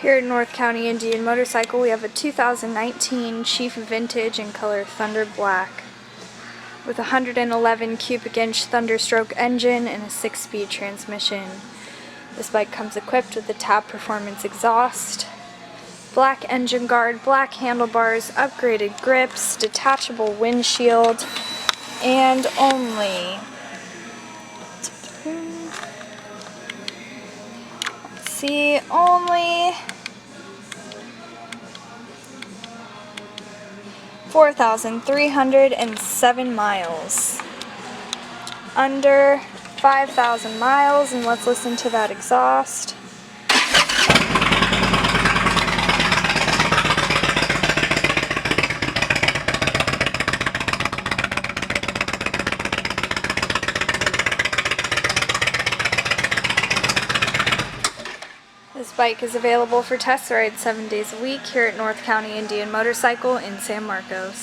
Here at North County Indian Motorcycle, we have a 2019 Chief Vintage in color Thunder Black with a 111 cubic inch Thunderstroke engine and a 6-speed transmission. This bike comes equipped with the Tab Performance exhaust, black engine guard, black handlebars, upgraded grips, detachable windshield, and only 4,307 miles. Under 5,000 miles, and let's listen to that exhaust. This bike is available for test rides 7 days a week here at North County Indian Motorcycle in San Marcos.